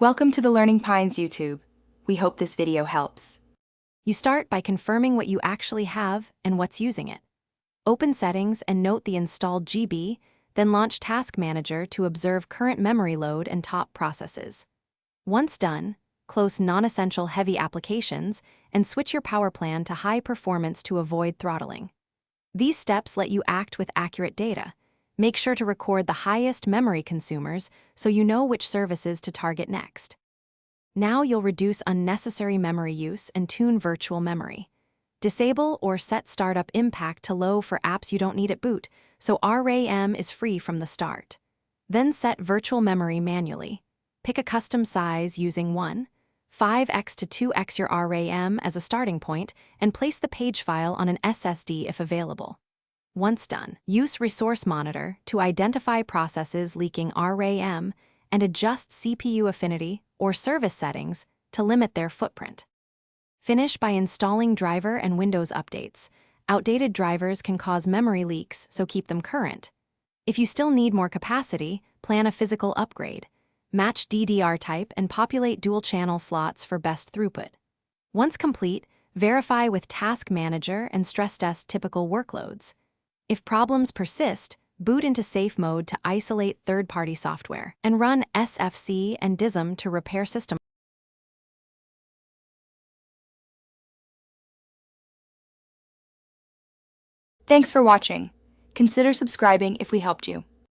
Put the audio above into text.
Welcome to the Learning Pines YouTube. We hope this video helps. You start by confirming what you actually have and what's using it. Open Settings and note the installed GB, then launch Task Manager to observe current memory load and top processes. Once done, close non-essential heavy applications and switch your power plan to high performance to avoid throttling. These steps let you act with accurate data. Make sure to record the highest memory consumers so you know which services to target next. Now you'll reduce unnecessary memory use and tune virtual memory. Disable or set startup impact to low for apps you don't need at boot, so RAM is free from the start. Then set virtual memory manually. Pick a custom size using 5x to 2x your RAM as a starting point and place the page file on an SSD if available. Once done, use Resource Monitor to identify processes leaking RAM and adjust CPU affinity or service settings to limit their footprint. Finish by installing driver and Windows updates. Outdated drivers can cause memory leaks, so keep them current. If you still need more capacity, plan a physical upgrade. Match DDR type and populate dual-channel slots for best throughput. Once complete, verify with Task Manager and stress test typical workloads. If problems persist, boot into safe mode to isolate third-party software, and run SFC and WYSIWYG to repair system. Thanks for watching. Consider subscribing if we helped you.